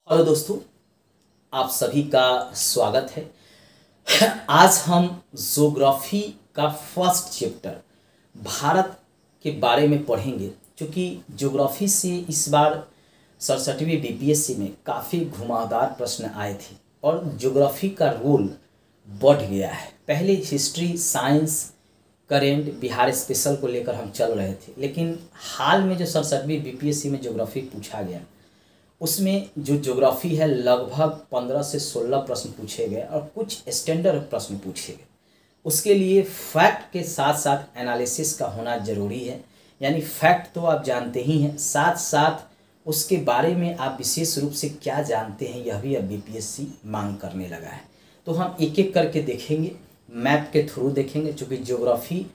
Hello दोस्तों, आप सभी का स्वागत है। आज हम ज्योग्राफी का फर्स्ट चैप्टर भारत के बारे में पढ़ेंगे। क्योंकि ज्योग्राफी से इस बार 67वीं बीपीएससी में काफ़ी घुमावदार प्रश्न आए थे और ज्योग्राफी का रोल बढ़ गया है। पहले history, science, current, Bihar special को लेकर हम चल रहे थे, लेकिन हाल में जो 67वीं बीपीएससी में ज्योग्राफी पूछा गया उसमें जो ज्योग्राफी है लगभग 15 से 16 प्रश्न पूछे गए और कुछ स्टैंडर्ड प्रश्न पूछे गए। उसके लिए फैक्ट के साथ साथ एनालिसिस का होना ज़रूरी है। यानी फैक्ट तो आप जानते ही हैं, साथ साथ उसके बारे में आप विशेष रूप से क्या जानते हैं यह भी अब बीपीएससी मांग करने लगा है। तो हम एक एक करके देखेंगे, मैप के थ्रू देखेंगे। चूँकि ज्योग्राफी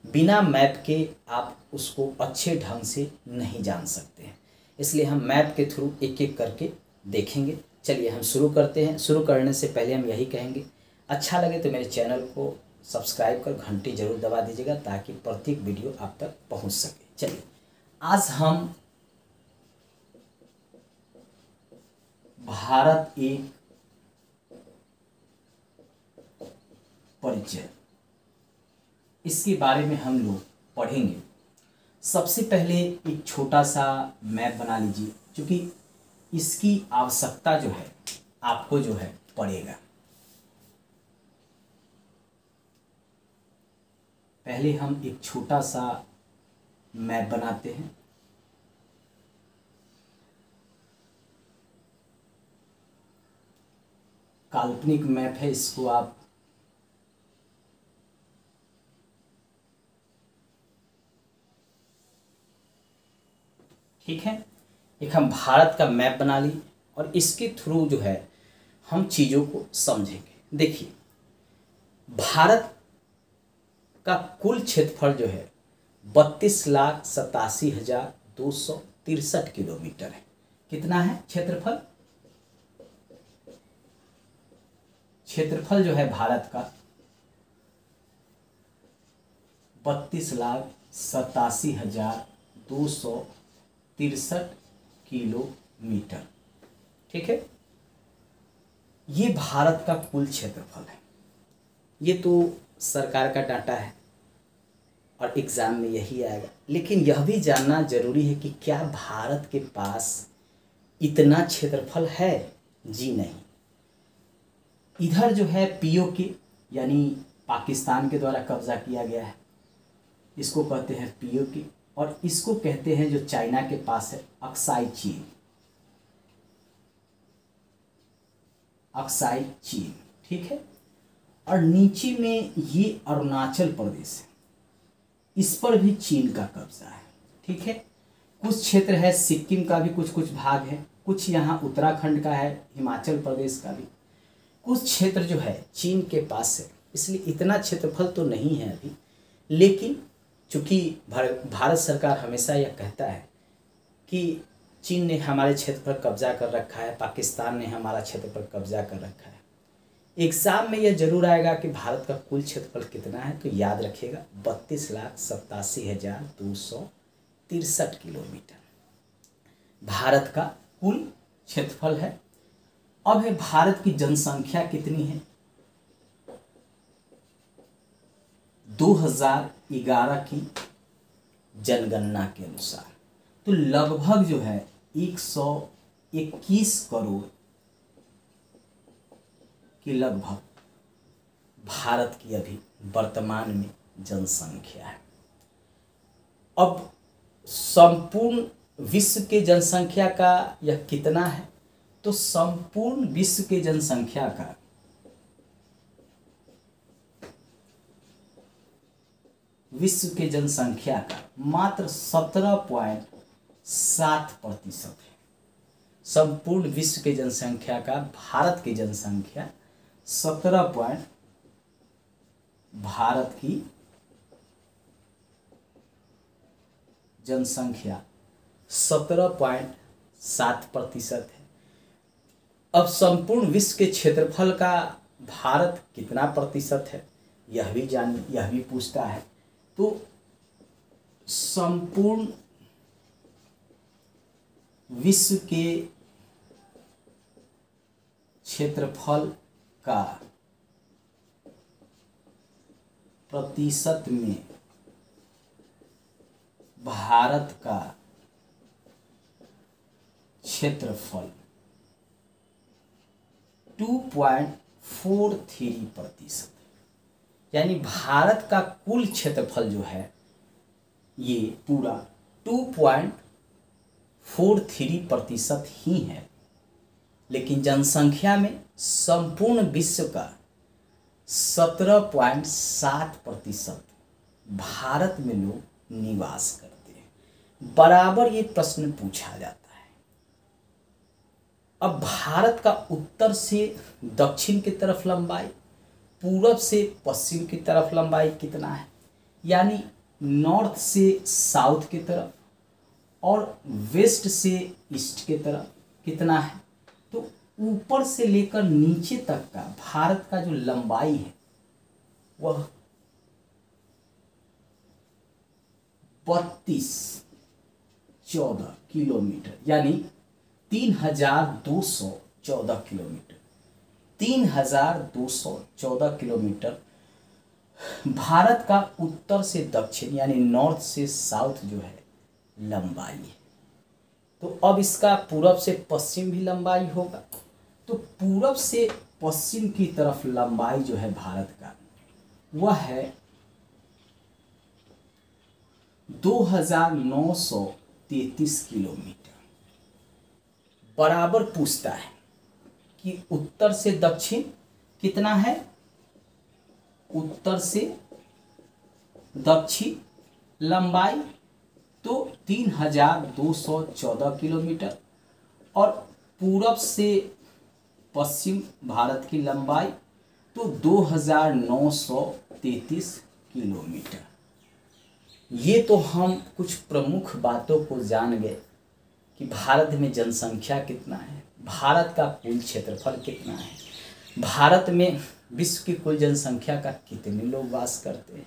बिना मैप के आप उसको अच्छे ढंग से नहीं जान सकते हैं, इसलिए हम मैप के थ्रू एक एक करके देखेंगे। चलिए हम शुरू करते हैं। शुरू करने से पहले हम यही कहेंगे, अच्छा लगे तो मेरे चैनल को सब्सक्राइब कर घंटी जरूर दबा दीजिएगा ताकि प्रत्येक वीडियो आप तक पहुंच सके। चलिए आज हम भारत एक परिचय, इसके बारे में हम लोग पढ़ेंगे। सबसे पहले एक छोटा सा मैप बना लीजिए, क्योंकि इसकी आवश्यकता जो है आपको जो है पड़ेगा। पहले हम एक छोटा सा मैप बनाते हैं। काल्पनिक मैप है, इसको आप ठीक है। एक हम भारत का मैप बना ली और इसके थ्रू जो है हम चीज़ों को समझेंगे। देखिए, भारत का कुल क्षेत्रफल जो है 32,87,263 किलोमीटर है। कितना है क्षेत्रफल? क्षेत्रफल जो है भारत का 32,87,263 किलोमीटर। ठीक है, ये भारत का कुल क्षेत्रफल है। ये तो सरकार का डाटा है और एग्जाम में यही आएगा। लेकिन यह भी जानना जरूरी है कि क्या भारत के पास इतना क्षेत्रफल है? जी नहीं। इधर जो है पीओके यानी पाकिस्तान के द्वारा कब्जा किया गया है, इसको कहते हैं पीओके। और इसको कहते हैं जो चाइना के पास है अक्साई चीन। अक्साई चीन, ठीक है। और नीचे में ये अरुणाचल प्रदेश है, इस पर भी चीन का कब्जा है। ठीक है, कुछ क्षेत्र है सिक्किम का भी, कुछ कुछ भाग है, कुछ यहाँ उत्तराखंड का है, हिमाचल प्रदेश का भी कुछ क्षेत्र जो है चीन के पास है। इसलिए इतना क्षेत्रफल तो नहीं है अभी। लेकिन चूँकि भारत सरकार हमेशा यह कहता है कि चीन ने हमारे क्षेत्र पर कब्जा कर रखा है, पाकिस्तान ने हमारा क्षेत्र पर कब्जा कर रखा है। एग्जाम में यह जरूर आएगा कि भारत का कुल क्षेत्रफल कितना है, तो याद रखिएगा 32,87,263 किलोमीटर भारत का कुल क्षेत्रफल है। अब है भारत की जनसंख्या कितनी है? 2011 की जनगणना के अनुसार तो लगभग जो है 121 करोड़ के लगभग भारत की अभी वर्तमान में जनसंख्या है। अब संपूर्ण विश्व के जनसंख्या का यह कितना है? तो संपूर्ण विश्व के जनसंख्या का मात्र 17.7% है। संपूर्ण विश्व के जनसंख्या का भारत की जनसंख्या 17 भारत की जनसंख्या 17.7% है। अब संपूर्ण विश्व के क्षेत्रफल का भारत कितना प्रतिशत है यह भी जानिए, यह भी पूछता है। तो संपूर्ण विश्व के क्षेत्रफल का प्रतिशत में भारत का क्षेत्रफल 2.43%, यानी भारत का कुल क्षेत्रफल जो है ये पूरा 2.43% ही है, लेकिन जनसंख्या में संपूर्ण विश्व का 17.7% भारत में लोग निवास करते हैं। बराबर ये प्रश्न पूछा जाता है। अब भारत का उत्तर से दक्षिण की तरफ लंबाई, पूरब से पश्चिम की तरफ लंबाई कितना है, यानी नॉर्थ से साउथ की तरफ और वेस्ट से ईस्ट की तरफ कितना है, तो ऊपर से लेकर नीचे तक का भारत का जो लंबाई है वह 3214 किलोमीटर, यानी 3214 किलोमीटर, 3214 किलोमीटर भारत का उत्तर से दक्षिण यानी नॉर्थ से साउथ जो है लंबाई है। तो अब इसका पूरब से पश्चिम भी लंबाई होगा, तो पूरब से पश्चिम की तरफ लंबाई जो है भारत का वह है 2933 किलोमीटर। बराबर पूछता है कि उत्तर से दक्षिण कितना है, उत्तर से दक्षिण लंबाई तो 3214 किलोमीटर और पूरब से पश्चिम भारत की लंबाई तो 2933 किलोमीटर। ये तो हम कुछ प्रमुख बातों को जान गए कि भारत में जनसंख्या कितना है, भारत का कुल क्षेत्रफल कितना है, भारत में विश्व की कुल जनसंख्या का कितने लोग वास करते हैं,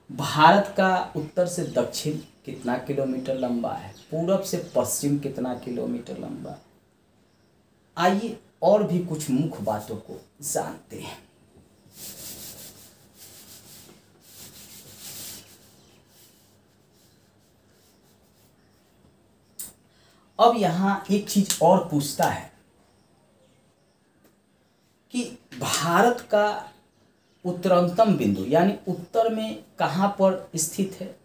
भारत का उत्तर से दक्षिण कितना किलोमीटर लंबा है, पूरब से पश्चिम कितना किलोमीटर लंबा है। आइए और भी कुछ मुख्य बातों को जानते हैं। अब यहां एक चीज और पूछता है कि भारत का उत्तरतम बिंदु यानी उत्तर में कहां पर स्थित है,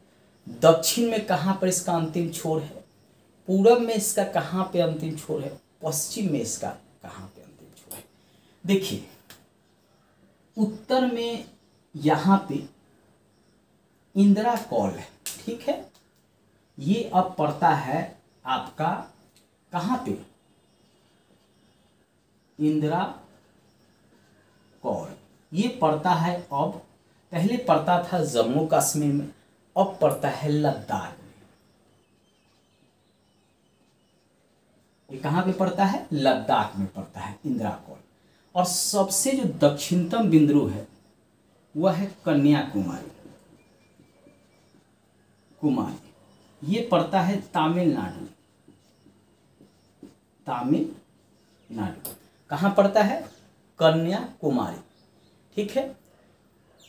दक्षिण में कहां पर इसका अंतिम छोर है, पूरब में इसका कहां पे अंतिम छोर है, पश्चिम में इसका कहां पे अंतिम छोर है। देखिए उत्तर में यहां पे इंदिरा कौल है, ठीक है, ये अब पड़ता है आपका कहां पे, इंदिरा कौल, ये पड़ता है अब, पहले पड़ता था जम्मू कश्मीर में, अब पड़ता है लद्दाख में। ये कहां पे पड़ता है, लद्दाख में पड़ता है इंदिरा कौल। और सबसे जो दक्षिणतम बिंदु है वह है कन्याकुमारी, ये पड़ता है तमिलनाडु, कहां पड़ता है, कन्याकुमारी, ठीक है।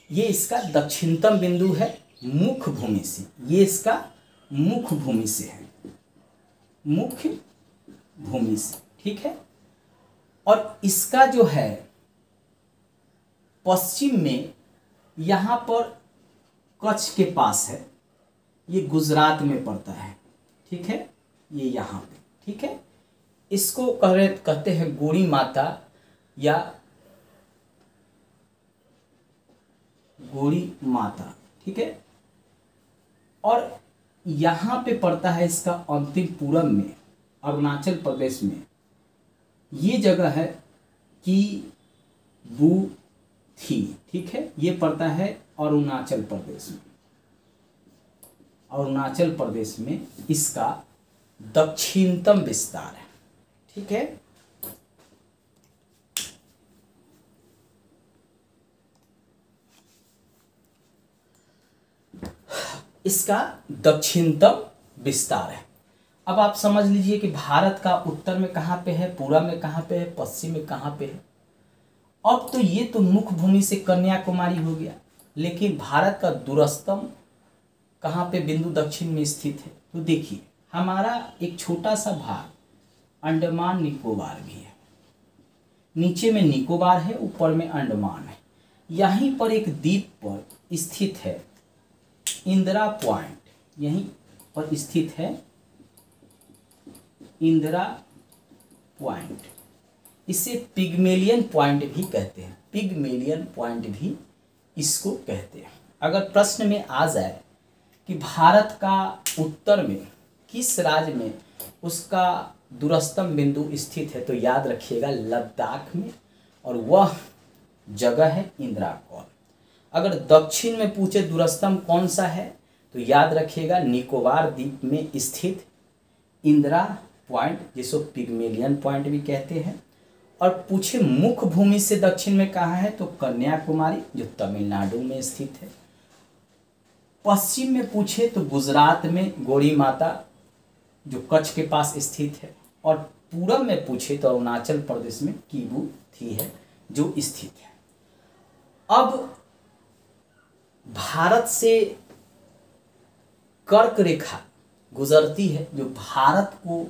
ये इसका दक्षिणतम बिंदु है मुख्य भूमि से, ये इसका मुख्य भूमि से है, मुख्य भूमि से, ठीक है। और इसका जो है पश्चिम में यहां पर कच्छ के पास है, ये गुजरात में पड़ता है, ठीक है, ये यहां पे, ठीक है। इसको कहते हैं गोरी माता या गोरी माता, ठीक है। और यहां पे पड़ता है इसका अंतिम पूरब में अरुणाचल प्रदेश में, ये जगह है किबुथी, ठीक है, ये पड़ता है अरुणाचल प्रदेश में, अरुणाचल प्रदेश में इसका दक्षिणतम विस्तार है, ठीक है। इसका दक्षिणतम विस्तार है। अब आप समझ लीजिए कि भारत का उत्तर में कहाँ पे है, पूर्व में कहाँ पे है, पश्चिम में कहाँ पे है। अब तो ये तो मुख्य भूमि से कन्याकुमारी हो गया, लेकिन भारत का दूरस्थम कहाँ पे बिंदु दक्षिण में स्थित है। तो देखिए हमारा एक छोटा सा भाग अंडमान निकोबार भी है, नीचे में निकोबार है, ऊपर में अंडमान है। यहीं पर एक द्वीप पर स्थित है इंदिरा पॉइंट, यहीं पर स्थित है इंदिरा पॉइंट। इसे पिग्मेलियन पॉइंट भी कहते हैं, पिग्मेलियन पॉइंट भी इसको कहते हैं। अगर प्रश्न में आ जाए कि भारत का उत्तर में किस राज्य में उसका दूरस्थम बिंदु स्थित है, तो याद रखिएगा लद्दाख में, और वह जगह है इंदिरा कॉल। अगर दक्षिण में पूछे दूरस्थम कौन सा है, तो याद रखिएगा निकोबार द्वीप में स्थित इंदिरा पॉइंट, जिसको पिग्मेलियन पॉइंट भी कहते हैं। और पूछे मुख्य भूमि से दक्षिण में कहाँ है, तो कन्याकुमारी जो तमिलनाडु में स्थित है। पश्चिम में पूछे तो गुजरात में गौरी माता जो कच्छ के पास स्थित है। और पूरब में पूछे तो अरुणाचल प्रदेश में किबू थी है जो स्थित है। अब भारत से कर्क रेखा गुजरती है जो भारत को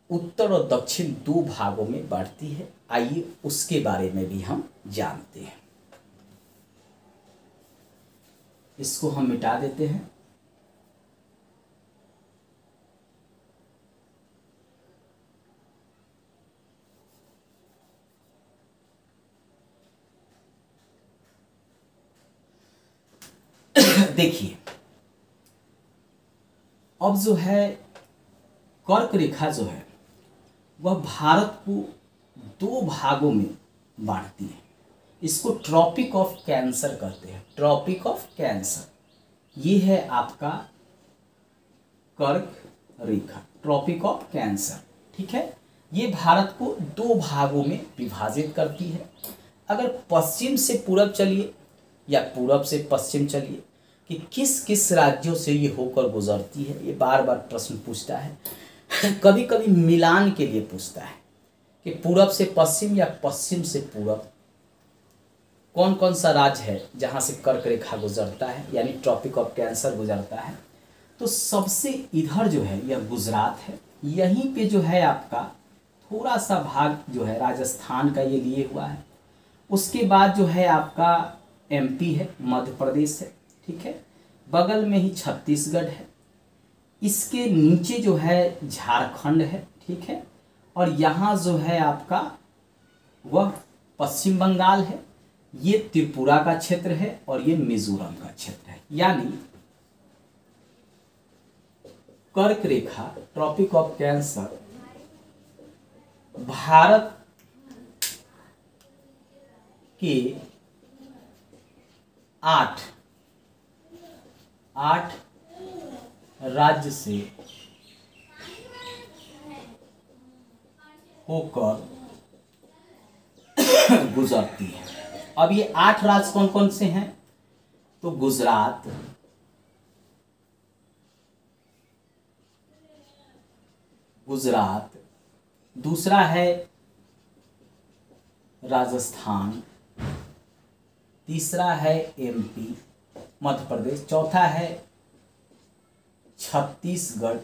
उत्तर और दक्षिण दो भागों में बांटती है। आइए उसके बारे में भी हम जानते हैं। इसको हम मिटा देते हैं। देखिए अब जो है कर्क रेखा जो है वह भारत को दो भागों में बांटती है। इसको ट्रॉपिक ऑफ कैंसर कहते हैं, ट्रॉपिक ऑफ कैंसर। ये है आपका कर्क रेखा, ट्रॉपिक ऑफ कैंसर, ठीक है। ये भारत को दो भागों में विभाजित करती है। अगर पश्चिम से पूरब चलिए या पूरब से पश्चिम चलिए कि किस किस राज्यों से ये होकर गुजरती है, ये बार बार प्रश्न पूछता है। कभी कभी मिलान के लिए पूछता है कि पूरब से पश्चिम या पश्चिम से पूरब कौन कौन सा राज्य है जहाँ से कर्क रेखा गुजरता है, यानी ट्रॉपिक ऑफ कैंसर गुजरता है। तो सबसे इधर जो है यह गुजरात है। यहीं पे जो है आपका थोड़ा सा भाग जो है राजस्थान का ये लिए हुआ है। उसके बाद जो है आपका एमपी है, मध्य प्रदेश है, ठीक है। बगल में ही छत्तीसगढ़ है। इसके नीचे जो है झारखंड है, ठीक है। और यहाँ जो है आपका वह पश्चिम बंगाल है। ये त्रिपुरा का क्षेत्र है और ये मिजोरम का क्षेत्र है। यानी कर्क रेखा, ट्रॉपिक ऑफ कैंसर भारत के आठ राज्य से होकर गुजरती है। अब ये 8 राज्य कौन कौन से हैं, तो गुजरात, दूसरा है राजस्थान, तीसरा है एमपी मध्य प्रदेश, चौथा है छत्तीसगढ़,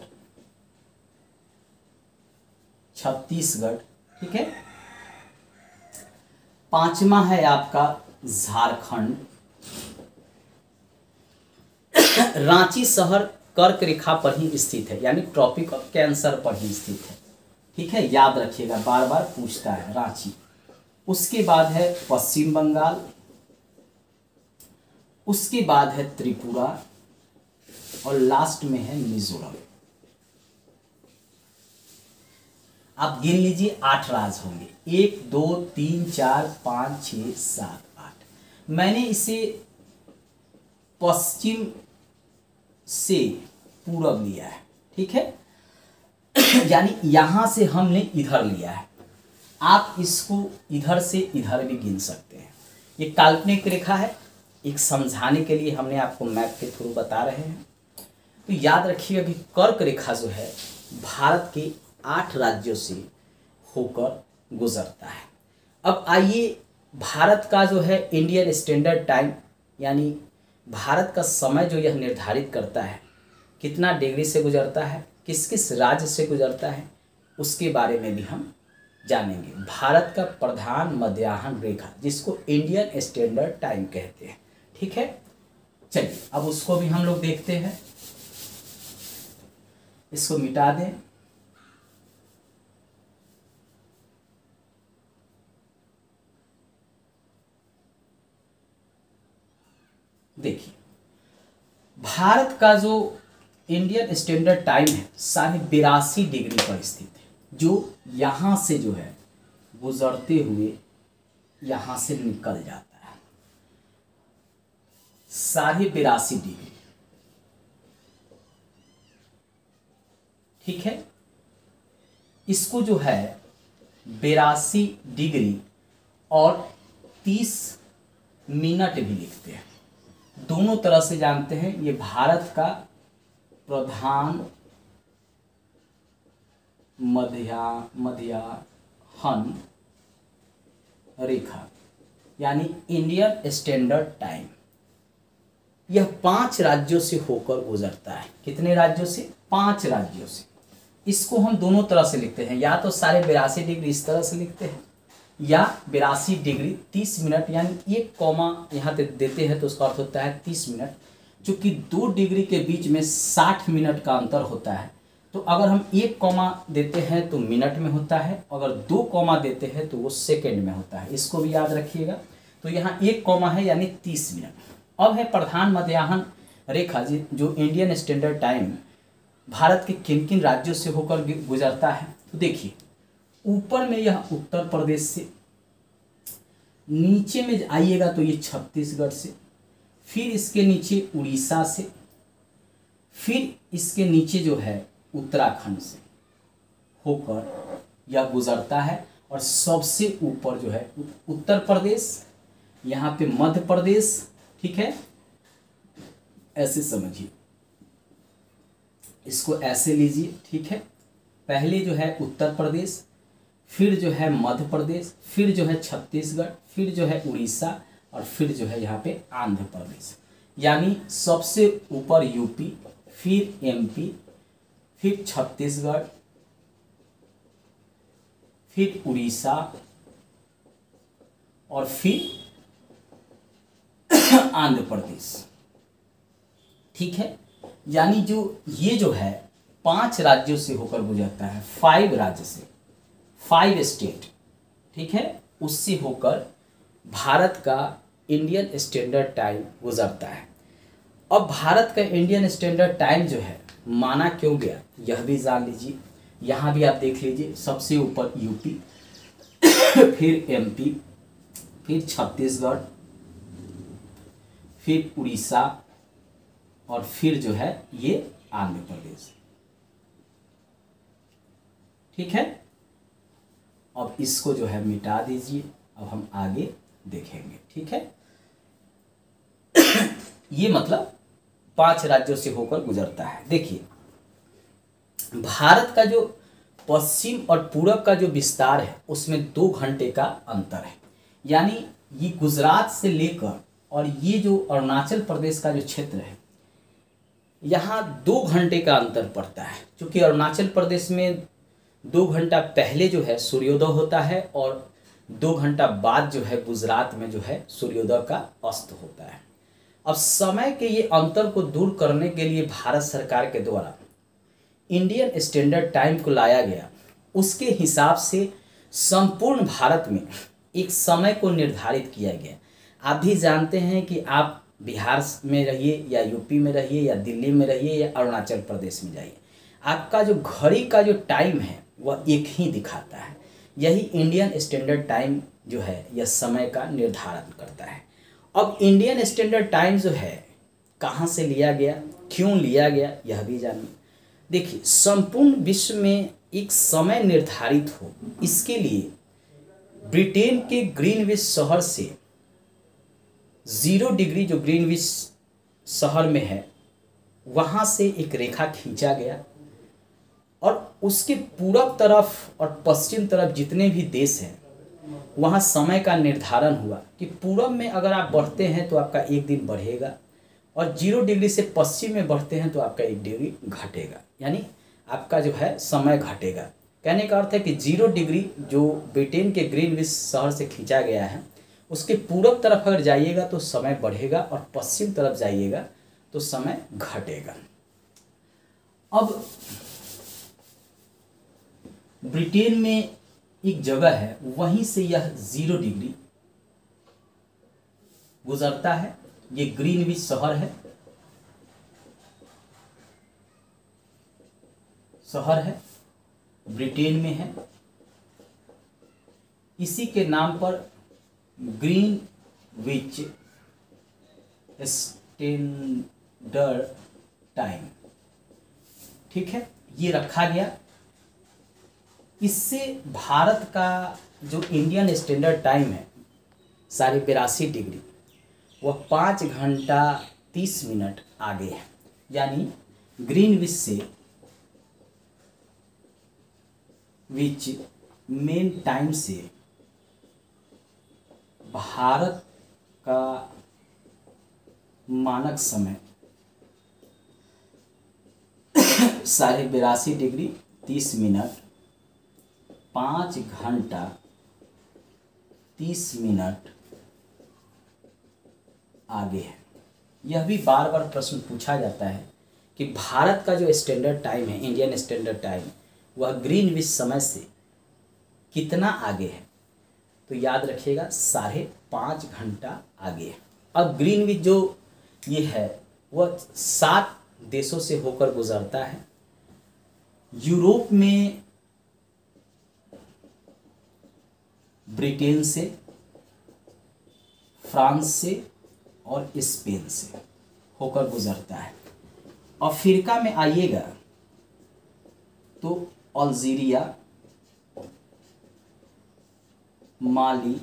ठीक है। पांचवा है आपका झारखंड। रांची शहर कर्क रेखा पर ही स्थित है, यानी ट्रॉपिक ऑफ कैंसर पर ही स्थित है, ठीक है। याद रखिएगा, बार बार पूछता है रांची। उसके बाद है पश्चिम बंगाल, उसके बाद है त्रिपुरा और लास्ट में है मिजोरम। आप गिन लीजिए 8 राज्य होंगे, 1 2 3 4 5 6 7 8। मैंने इसे पश्चिम से पूरब लिया है, ठीक है। यानी यहां से हमने इधर लिया है। आप इसको इधर से इधर भी गिन सकते हैं। ये काल्पनिक रेखा है, एक समझाने के लिए हमने आपको मैप के थ्रू बता रहे हैं। तो याद रखिएगा कि कर्क रेखा जो है भारत के 8 राज्यों से होकर गुजरता है। अब आइए भारत का जो है इंडियन स्टैंडर्ड टाइम यानी भारत का समय जो यह निर्धारित करता है कितना डिग्री से गुजरता है, किस किस राज्य से गुजरता है, उसके बारे में भी हम जानेंगे। भारत का प्रधान मध्याह्न रेखा जिसको इंडियन स्टैंडर्ड टाइम कहते हैं, ठीक है। चलिए अब उसको भी हम लोग देखते हैं। इसको मिटा दें। देखिए भारत का जो इंडियन स्टैंडर्ड टाइम है 82.5 डिग्री पर स्थित है, जो यहाँ से जो है गुजरते हुए यहाँ से निकल जाता है 82.5 डिग्री, ठीक है। इसको जो है 82 डिग्री और 30 मिनट भी लिखते हैं, दोनों तरह से जानते हैं। ये भारत का प्रधान मध्याह्न रेखा यानी इंडियन स्टैंडर्ड टाइम, यह 5 राज्यों से होकर गुजरता है। कितने राज्यों से? 5 राज्यों से। इसको हम दोनों तरह से लिखते हैं, या तो 82.5 डिग्री इस तरह से लिखते हैं या 82 डिग्री 30 मिनट, यानी एक कॉमा यहाँ पे देते हैं तो उसका अर्थ होता है 30 मिनट। चूँकि 2 डिग्री के बीच में 60 मिनट का अंतर होता है, तो अगर हम एक कॉमा देते हैं तो मिनट में होता है, अगर 2 कॉमा देते हैं तो वो सेकेंड में होता है। इसको भी याद रखिएगा। तो यहाँ एक कॉमा है यानी 30 मिनट। अब है प्रधान मध्याह्न रेखा जो इंडियन स्टैंडर्ड टाइम भारत के किन किन राज्यों से होकर गुजरता है। तो देखिए ऊपर में यह उत्तर प्रदेश से, नीचे में आइएगा तो ये छत्तीसगढ़ से, फिर इसके नीचे उड़ीसा से, फिर इसके नीचे जो है उत्तराखंड से होकर यह गुजरता है। और सबसे ऊपर जो है उत्तर प्रदेश, यहाँ पे मध्य प्रदेश, ठीक है। ऐसे समझिए, इसको ऐसे लीजिए, ठीक है। पहले जो है उत्तर प्रदेश, फिर जो है मध्य प्रदेश, फिर जो है छत्तीसगढ़, फिर जो है उड़ीसा और फिर जो है यहाँ पे आंध्र प्रदेश। यानी सबसे ऊपर यूपी, फिर एमपी, फिर छत्तीसगढ़, फिर उड़ीसा और फिर आंध्र प्रदेश, ठीक है। यानी ये जो है 5 राज्यों से होकर गुजरता है, 5 राज्य से, 5 स्टेट, ठीक है, उससे होकर भारत का इंडियन स्टैंडर्ड टाइम गुजरता है। अब भारत का इंडियन स्टैंडर्ड टाइम जो है माना क्यों गया यह भी जान लीजिए। यहाँ भी आप देख लीजिए, सबसे ऊपर यूपी, फिर एमपी, फिर छत्तीसगढ़, फिर उड़ीसा और फिर जो है ये आंध्र प्रदेश, ठीक है। अब इसको जो है मिटा दीजिए, अब हम आगे देखेंगे, ठीक है। ये मतलब 5 राज्यों से होकर गुजरता है। देखिए भारत का जो पश्चिम और पूरब का जो विस्तार है उसमें 2 घंटे का अंतर है। यानी ये गुजरात से लेकर और ये जो अरुणाचल प्रदेश का जो क्षेत्र है यहाँ 2 घंटे का अंतर पड़ता है। क्योंकि अरुणाचल प्रदेश में 2 घंटा पहले जो है सूर्योदय होता है और 2 घंटा बाद जो है गुजरात में जो है सूर्योदय का अस्त होता है। अब समय के ये अंतर को दूर करने के लिए भारत सरकार के द्वारा इंडियन स्टैंडर्ड टाइम को लाया गया। उसके हिसाब से संपूर्ण भारत में एक समय को निर्धारित किया गया। आप भी जानते हैं कि आप बिहार में रहिए या यूपी में रहिए या दिल्ली में रहिए या अरुणाचल प्रदेश में जाइए, आपका जो घड़ी का जो टाइम है वह एक ही दिखाता है। यही इंडियन स्टैंडर्ड टाइम जो है यह समय का निर्धारण करता है। अब इंडियन स्टैंडर्ड टाइम जो है कहाँ से लिया गया, क्यों लिया गया, यह भी जानिए। देखिए संपूर्ण विश्व में एक समय निर्धारित हो, इसके लिए ब्रिटेन के ग्रीनविच शहर से 0 डिग्री जो ग्रीनविच शहर में है वहाँ से एक रेखा खींचा गया और उसके पूरब तरफ और पश्चिम तरफ जितने भी देश हैं वहाँ समय का निर्धारण हुआ कि पूरब में अगर आप बढ़ते हैं तो आपका एक दिन बढ़ेगा और 0 डिग्री से पश्चिम में बढ़ते हैं तो आपका 1 डिग्री घटेगा, यानी आपका जो है समय घटेगा। कहने का अर्थ है कि 0 डिग्री जो ब्रिटेन के ग्रीनविच शहर से खींचा गया है उसके पूरब तरफ अगर जाइएगा तो समय बढ़ेगा और पश्चिम तरफ जाइएगा तो समय घटेगा। अब ब्रिटेन में एक जगह है, वहीं से यह 0 डिग्री गुजरता है। ये ग्रीनविच शहर है, ब्रिटेन में है। इसी के नाम पर ग्रीनविच स्टैंडर्ड टाइम, ठीक है, ये रखा गया। इससे भारत का जो इंडियन स्टैंडर्ड टाइम है 82.5 डिग्री, वह 5 घंटा 30 मिनट आगे है। यानी ग्रीनविच से विच मेन टाइम से भारत का मानक समय 82.5 डिग्री 30 मिनट 5 घंटा 30 मिनट आगे है। यह भी बार बार प्रश्न पूछा जाता है कि भारत का जो स्टैंडर्ड टाइम है, इंडियन स्टैंडर्ड टाइम, वह ग्रीनविच समय से कितना आगे है। तो याद रखिएगा 5.5 घंटा आगे है। अब ग्रीनविच जो ये है वह 7 देशों से होकर गुजरता है। यूरोप में ब्रिटेन से, फ्रांस से और स्पेन से होकर गुजरता है। अफ्रीका में आइएगा तो अल्जीरिया, माली,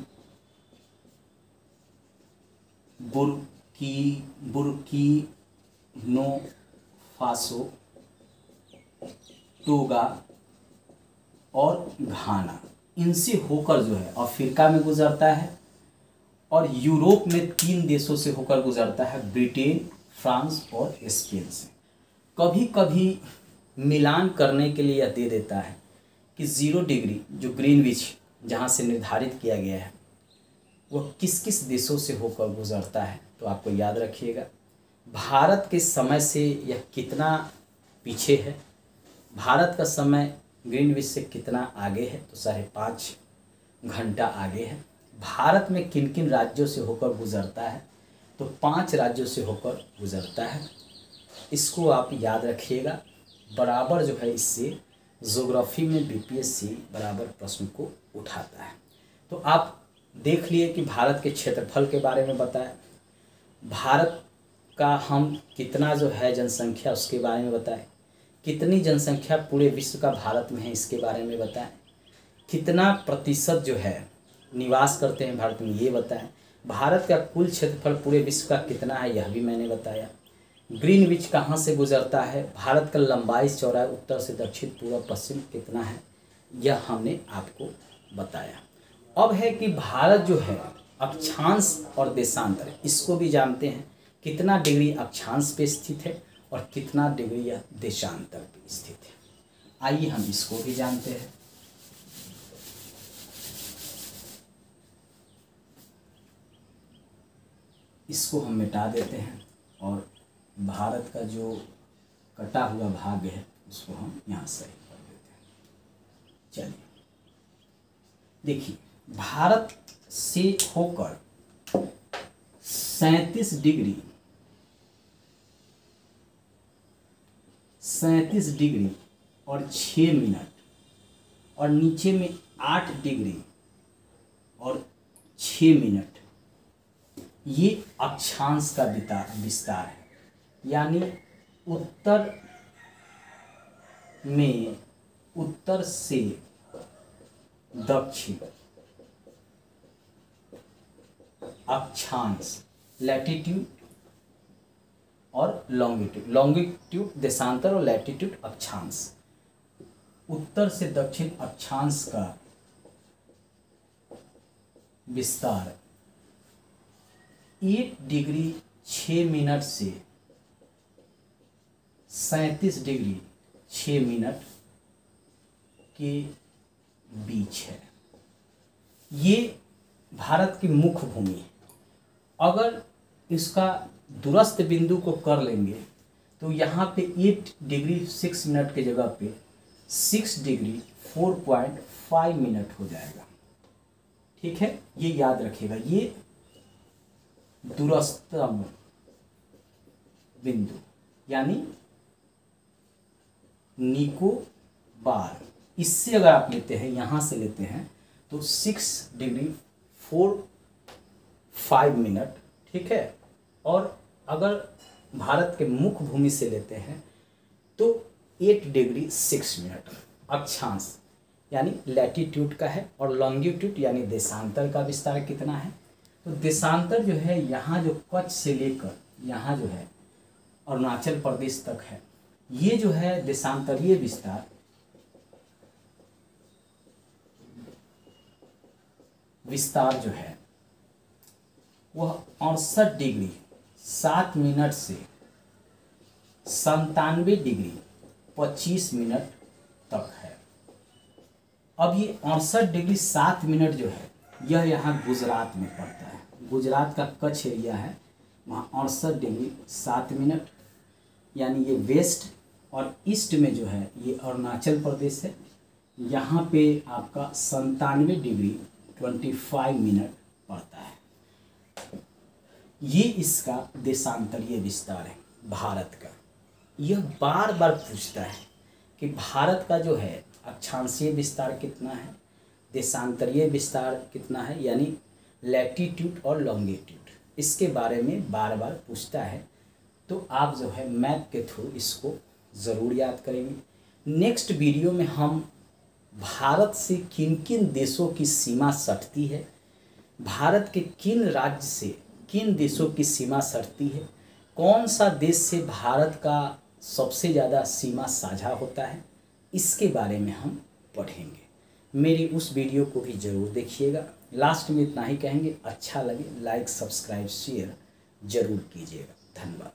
बुर्किनो फासो, टोगा और घाना, इनसे होकर जो है अफ्रीका में गुजरता है। और यूरोप में 3 देशों से होकर गुजरता है, ब्रिटेन, फ्रांस और स्पेन से। कभी कभी मिलान करने के लिए यह दे देता है कि 0 डिग्री जो ग्रीनविच जहाँ से निर्धारित किया गया है वह किस किस देशों से होकर गुजरता है। तो आपको याद रखिएगा भारत के समय से यह कितना पीछे है, भारत का समय ग्रीनविच से कितना आगे है, तो 5.5 घंटा आगे है। भारत में किन किन राज्यों से होकर गुजरता है, तो 5 राज्यों से होकर गुजरता है। इसको आप याद रखिएगा। बराबर जो है इससे ज्योग्राफी में बीपीएससी बराबर प्रश्न को उठाता है। तो आप देख लिए कि भारत के क्षेत्रफल के बारे में बताया, भारत का हम कितना जो है जनसंख्या उसके बारे में बताए, कितनी जनसंख्या पूरे विश्व का भारत में है इसके बारे में बताएं, कितना प्रतिशत जो है निवास करते हैं भारत में ये बताएं, भारत का कुल क्षेत्रफल पूरे विश्व का कितना है यह भी मैंने बताया, ग्रीनविच कहाँ से गुजरता है, भारत का लंबाई चौड़ाई उत्तर से दक्षिण पूर्व पश्चिम कितना है, यह हमने आपको बताया। अब है कि भारत जो है अक्षांश और देशांतर, इसको भी जानते हैं, कितना डिग्री अक्षांश पे स्थित है और कितना डिग्री यह देशांतर पे स्थित है। आइए हम इसको भी जानते हैं। इसको हम मिटा देते हैं और भारत का जो कटा हुआ भाग है उसको हम यहाँ सही कर देते हैं। चलिए देखिए, भारत से होकर 37 डिग्री और 6 मिनट और नीचे में 8 डिग्री और 6 मिनट, ये अक्षांश का विस्तार है। यानी उत्तर में उत्तर से दक्षिण अक्षांश लैटिट्यूड और लॉन्गिट्यूड। लॉन्गिट्यूड देशांतर और लैटिट्यूड अक्षांश। उत्तर से दक्षिण अक्षांश का विस्तार 8 डिग्री 6 मिनट से 37 डिग्री 6 मिनट के बीच है। ये भारत की मुख्य भूमि है। अगर इसका दूरस्थ बिंदु को कर लेंगे तो यहाँ पे 8 डिग्री 6 मिनट की जगह पे 6 डिग्री 4.5 मिनट हो जाएगा। ठीक है, ये याद रखिएगा। ये दूरस्थतम बिंदु यानी निकोबार, इससे अगर आप लेते हैं, यहाँ से लेते हैं तो 6 डिग्री 4.5 मिनट। ठीक है, और अगर भारत के मुख्य भूमि से लेते हैं तो 8 डिग्री 6 मिनट अक्षांश यानी लैटिट्यूड का है, और लॉन्गिट्यूड यानी देशांतर का विस्तार कितना है। तो देशांतर जो है यहाँ जो कच्छ से लेकर यहाँ जो है अरुणाचल प्रदेश तक है, ये जो है देशांतरीय विस्तार जो है वह 68 डिग्री 7 मिनट से 97 डिग्री 25 मिनट तक है। अब ये 68 डिग्री 7 मिनट जो है यह यहाँ गुजरात में पड़ता है। गुजरात का कच्छ एरिया है, वहाँ 68 डिग्री 7 मिनट यानी ये वेस्ट, और ईस्ट में जो है ये अरुणाचल प्रदेश है। यहाँ पे आपका 97 डिग्री 25 मिनट पड़ता है। ये इसका देशांतरीय विस्तार है भारत का। यह बार बार पूछता है कि भारत का जो है अक्षांशीय विस्तार कितना है, देशांतरीय विस्तार कितना है, यानी लैटिट्यूड और लॉन्गिट्यूड, इसके बारे में बार बार पूछता है। तो आप जो है मैप के थ्रू इसको ज़रूर याद करेंगे। नेक्स्ट वीडियो में हम भारत से किन किन देशों की सीमा सटती है, भारत के किन राज्य से किन देशों की सीमा सटती है, कौन सा देश से भारत का सबसे ज़्यादा सीमा साझा होता है, इसके बारे में हम पढ़ेंगे। मेरी उस वीडियो को भी ज़रूर देखिएगा। लास्ट में इतना ही कहेंगे, अच्छा लगे लाइक सब्सक्राइब शेयर ज़रूर कीजिएगा। धन्यवाद।